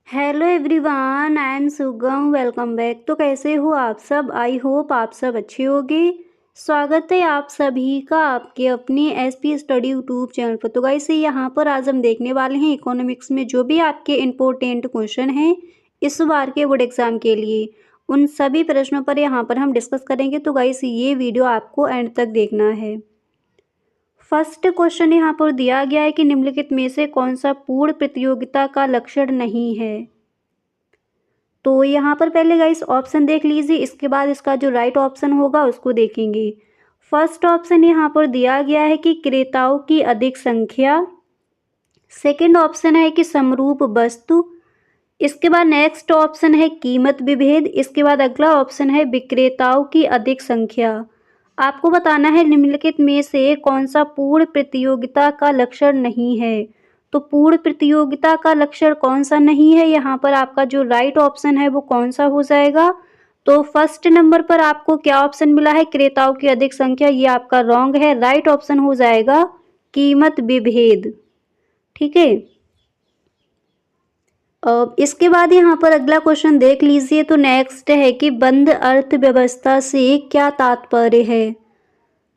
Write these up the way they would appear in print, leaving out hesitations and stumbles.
Hello everyone, I am सुगम। Welcome back. तो कैसे हो आप सब? आई होप आप सब अच्छे होंगे। स्वागत है आप सभी का आपके अपने एसपी स्टडी यूट्यूब चैनल पर। तो गाइस यहाँ पर आज हम देखने वाले हैं इकोनॉमिक्स में जो भी आपके इम्पोर्टेंट क्वेश्चन हैं इस बार के बोर्ड एग्जाम के लिए, उन सभी प्रश्नों पर यहाँ पर हम डिस्कस करेंगे। तो गाइस ये वीडियो आपको एंड तक देखना है। फर्स्ट क्वेश्चन यहाँ पर दिया गया है कि निम्नलिखित में से कौन सा पूर्ण प्रतियोगिता का लक्षण नहीं है। तो यहाँ पर पहले गाइस ऑप्शन देख लीजिए, इसके बाद इसका जो राइट ऑप्शन होगा उसको देखेंगे। फर्स्ट ऑप्शन यहाँ पर दिया गया है कि क्रेताओं की अधिक संख्या। सेकंड ऑप्शन है कि समरूप वस्तु। इसके बाद नेक्स्ट ऑप्शन है कीमत विभेद। इसके बाद अगला ऑप्शन है विक्रेताओं की अधिक संख्या। आपको बताना है निम्नलिखित में से कौन सा पूर्ण प्रतियोगिता का लक्षण नहीं है। तो पूर्ण प्रतियोगिता का लक्षण कौन सा नहीं है, यहाँ पर आपका जो राइट ऑप्शन है वो कौन सा हो जाएगा। तो फर्स्ट नंबर पर आपको क्या ऑप्शन मिला है, क्रेताओं की अधिक संख्या, ये आपका रॉन्ग है। राइट ऑप्शन हो जाएगा कीमत विभेद। ठीक है। इसके बाद यहाँ पर अगला क्वेश्चन देख लीजिए। तो नेक्स्ट है कि बंद अर्थव्यवस्था से क्या तात्पर्य है।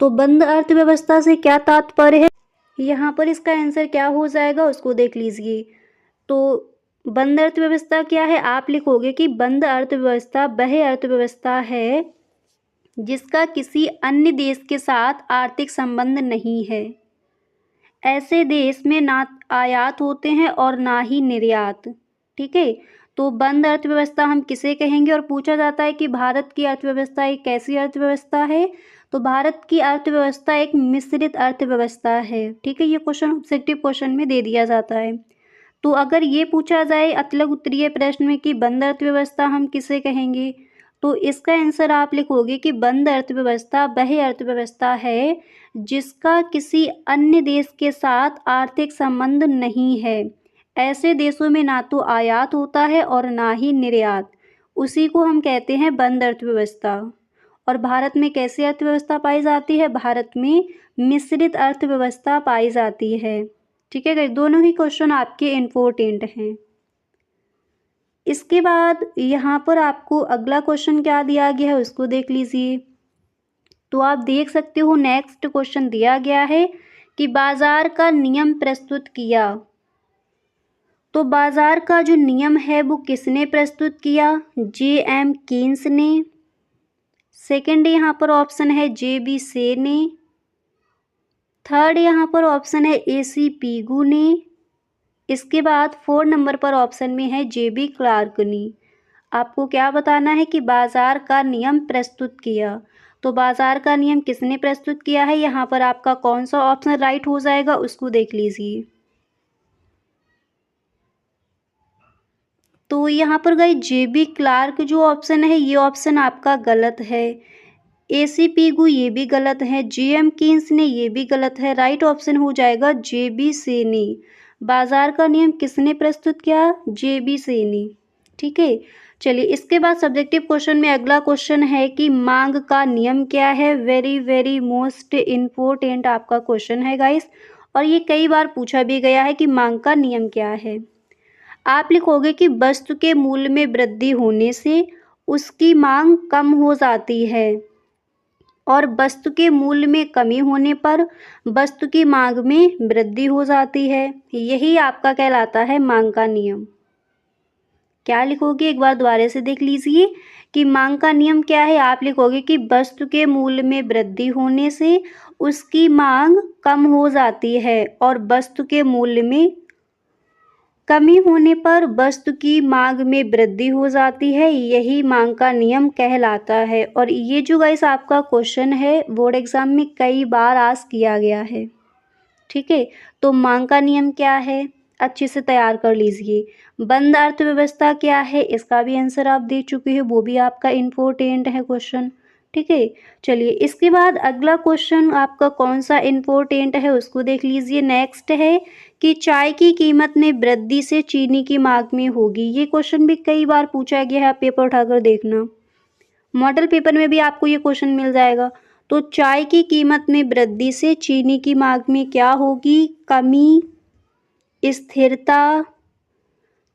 तो बंद अर्थव्यवस्था से क्या तात्पर्य है, यहाँ पर इसका आंसर क्या हो जाएगा उसको देख लीजिए। तो बंद अर्थव्यवस्था क्या है, आप लिखोगे कि बंद अर्थव्यवस्था वह अर्थव्यवस्था है जिसका किसी अन्य देश के साथ आर्थिक संबंध नहीं है। ऐसे देश में ना आयात होते हैं और ना ही निर्यात। ठीक है। तो बंद अर्थव्यवस्था हम किसे कहेंगे, और पूछा जाता है कि भारत की अर्थव्यवस्था एक कैसी अर्थव्यवस्था है। तो भारत की अर्थव्यवस्था एक मिश्रित अर्थव्यवस्था है। ठीक है, ये क्वेश्चन ऑब्जेक्टिव क्वेश्चन में दे दिया जाता है। तो अगर ये पूछा जाए अतलग उत्तरीय प्रश्न में कि बंद अर्थव्यवस्था हम किसे कहेंगे, तो इसका आंसर आप लिखोगे कि बंद अर्थव्यवस्था वह अर्थव्यवस्था है जिसका किसी अन्य देश के साथ आर्थिक संबंध नहीं है। ऐसे देशों में ना तो आयात होता है और ना ही निर्यात, उसी को हम कहते हैं बंद अर्थव्यवस्था। और भारत में कैसी अर्थव्यवस्था पाई जाती है, भारत में मिश्रित अर्थव्यवस्था पाई जाती है। ठीक है, दोनों ही क्वेश्चन आपके इम्पोर्टेंट हैं। इसके बाद यहाँ पर आपको अगला क्वेश्चन क्या दिया गया है उसको देख लीजिए। तो आप देख सकते हो नेक्स्ट क्वेश्चन दिया गया है कि बाजार का नियम प्रस्तुत किया। तो बाजार का जो नियम है वो किसने प्रस्तुत किया, जे.एम. कीन्स ने। सेकंड यहाँ पर ऑप्शन है जे.बी. से ने। थर्ड यहाँ पर ऑप्शन है ए.सी. पीगू ने। इसके बाद 4 नंबर पर ऑप्शन में है जे.बी. क्लार्क ने। आपको क्या बताना है कि बाजार का नियम प्रस्तुत किया। तो बाजार का नियम किसने प्रस्तुत किया है, यहाँ पर आपका कौन सा ऑप्शन राइट हो जाएगा उसको देख लीजिए। तो यहाँ पर गई जे.बी. क्लार्क जो ऑप्शन है ये ऑप्शन आपका गलत है। ए.सी. पीगू ये भी गलत है। जे.एम. कीन्स ने ये भी गलत है। राइट ऑप्शन हो जाएगा जे.बी. से ने। बाजार का नियम किसने प्रस्तुत किया, जे.बी. से ने। ठीक है। चलिए इसके बाद सब्जेक्टिव क्वेश्चन में अगला क्वेश्चन है कि मांग का नियम क्या है। वेरी वेरी मोस्ट इम्पोर्टेंट आपका क्वेश्चन है गाइस, और ये कई बार पूछा भी गया है कि मांग का नियम क्या है। आप लिखोगे कि वस्तु के मूल्य में वृद्धि होने से उसकी मांग कम हो जाती है और वस्तु के मूल्य में कमी होने पर वस्तु की मांग में वृद्धि हो जाती है। यही आपका कहलाता है मांग का नियम। क्या लिखोगे, एक बार दोबारा से देख लीजिए कि मांग का नियम क्या है। आप लिखोगे कि वस्तु के मूल्य में वृद्धि होने से उसकी मांग कम हो जाती है और वस्तु के मूल्य में कमी होने पर वस्तु की मांग में वृद्धि हो जाती है। यही मांग का नियम कहलाता है। और ये जो गाइस आपका क्वेश्चन है बोर्ड एग्जाम में कई बार आस्क किया गया है। ठीक है, तो मांग का नियम क्या है अच्छे से तैयार कर लीजिए। बंद अर्थव्यवस्था क्या है इसका भी आंसर आप दे चुके हैं, वो भी आपका इम्पोर्टेंट है क्वेश्चन। ठीक है। चलिए इसके बाद अगला क्वेश्चन आपका कौन सा इम्पोर्टेंट है उसको देख लीजिए। नेक्स्ट है कि चाय की कीमत में वृद्धि से चीनी की मांग में होगी। ये क्वेश्चन भी कई बार पूछा गया है, आप पेपर उठाकर देखना, मॉडल पेपर में भी आपको ये क्वेश्चन मिल जाएगा। तो चाय की कीमत में वृद्धि से चीनी की मांग में क्या होगी, कमी, स्थिरता,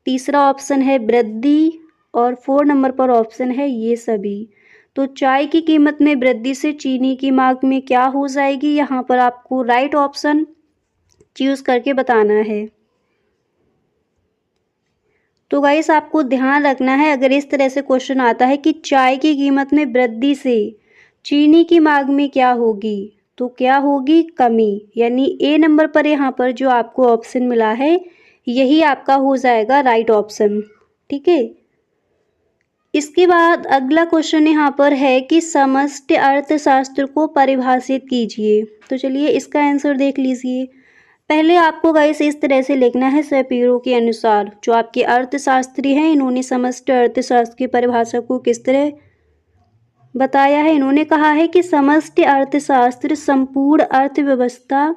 तीसरा ऑप्शन है वृद्धि और 4 नंबर पर ऑप्शन है ये सभी। तो चाय की कीमत में वृद्धि से चीनी की मांग में क्या हो जाएगी, यहाँ पर आपको राइट ऑप्शन चूज करके बताना है। तो गाइस आपको ध्यान रखना है, अगर इस तरह से क्वेश्चन आता है कि चाय की कीमत में वृद्धि से चीनी की मांग में क्या होगी, तो क्या होगी, कमी। यानी ए नंबर पर यहाँ पर जो आपको ऑप्शन मिला है यही आपका हो जाएगा राइट ऑप्शन। ठीक है। इसके बाद अगला क्वेश्चन यहाँ पर है कि समष्टि अर्थशास्त्र को परिभाषित कीजिए। तो चलिए इसका आंसर देख लीजिए। पहले आपको गाइस इस तरह से लिखना है, शपेरो के अनुसार जो आपके अर्थशास्त्री हैं इन्होंने समष्टि अर्थशास्त्र की परिभाषा को किस तरह बताया है। इन्होंने कहा है कि समष्टि अर्थशास्त्र संपूर्ण अर्थव्यवस्था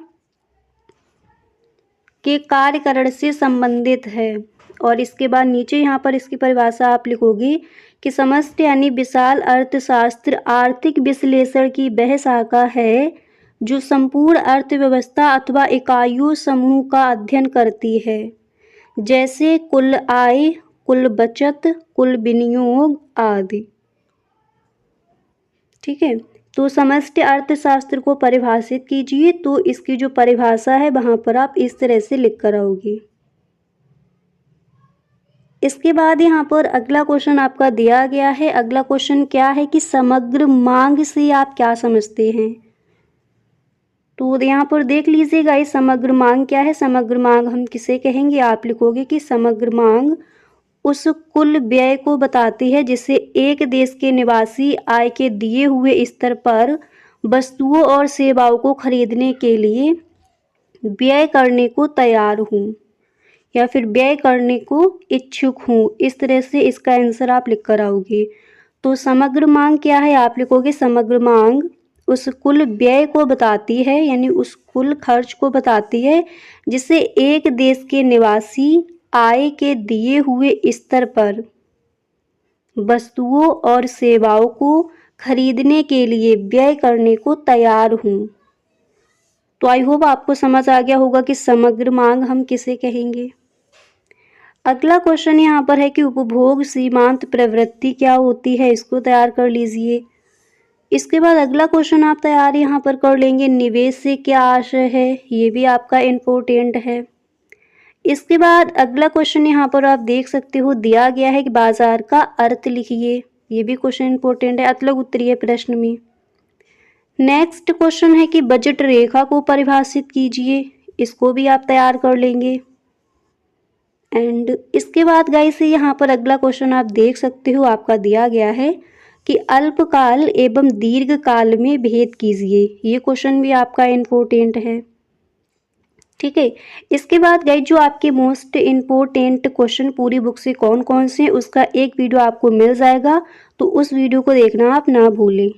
के कार्यकरण से संबंधित है। और इसके बाद नीचे यहाँ पर इसकी परिभाषा आप लिखोगे कि समष्टि यानी विशाल अर्थशास्त्र आर्थिक विश्लेषण की वह शाखा है जो संपूर्ण अर्थव्यवस्था अथवा इकाइयों समूह का अध्ययन करती है, जैसे कुल आय, कुल बचत, कुल विनियोग आदि। ठीक है। तो समष्टि अर्थशास्त्र को परिभाषित कीजिए, तो इसकी जो परिभाषा है वहां पर आप इस तरह से लिख कर आओगे। इसके बाद यहाँ पर अगला क्वेश्चन आपका दिया गया है। अगला क्वेश्चन क्या है कि समग्र मांग से आप क्या समझते हैं। तो यहाँ पर देख लीजिएगा इस समग्र मांग क्या है। समग्र मांग हम किसे कहेंगे, आप लिखोगे कि समग्र मांग उस कुल व्यय को बताती है जिससे एक देश के निवासी आय के दिए हुए स्तर पर वस्तुओं और सेवाओं को खरीदने के लिए व्यय करने को तैयार हूँ या फिर व्यय करने को इच्छुक हूँ। इस तरह से इसका आंसर आप लिख कर आओगे। तो समग्र मांग क्या है, आप लिखोगे समग्र मांग उस कुल व्यय को बताती है, यानी उस कुल खर्च को बताती है जिससे एक देश के निवासी आय के दिए हुए स्तर पर वस्तुओं और सेवाओं को खरीदने के लिए व्यय करने को तैयार हूँ। तो आई होप आपको समझ आ गया होगा कि समग्र मांग हम किसे कहेंगे। अगला क्वेश्चन यहाँ पर है कि उपभोग सीमांत प्रवृत्ति क्या होती है, इसको तैयार कर लीजिए। इसके बाद अगला क्वेश्चन आप तैयार यहाँ पर कर लेंगे, निवेश से क्या आशय है, ये भी आपका इम्पोर्टेंट है। इसके बाद अगला क्वेश्चन यहाँ पर आप देख सकते हो दिया गया है कि बाजार का अर्थ लिखिए, ये भी क्वेश्चन इंपॉर्टेंट है अतलग उत्तरीय प्रश्न में। नेक्स्ट क्वेश्चन है कि बजट रेखा को परिभाषित कीजिए, इसको भी आप तैयार कर लेंगे। एंड इसके बाद गाइस यहाँ पर अगला क्वेश्चन आप देख सकते हो आपका दिया गया है कि अल्पकाल एवं दीर्घकाल में भेद कीजिए, ये क्वेश्चन भी आपका इम्पोर्टेंट है। ठीक है। इसके बाद गाइस जो आपके मोस्ट इम्पोर्टेंट क्वेश्चन पूरी बुक से कौन कौन से हैं उसका एक वीडियो आपको मिल जाएगा, तो उस वीडियो को देखना आप ना भूलें।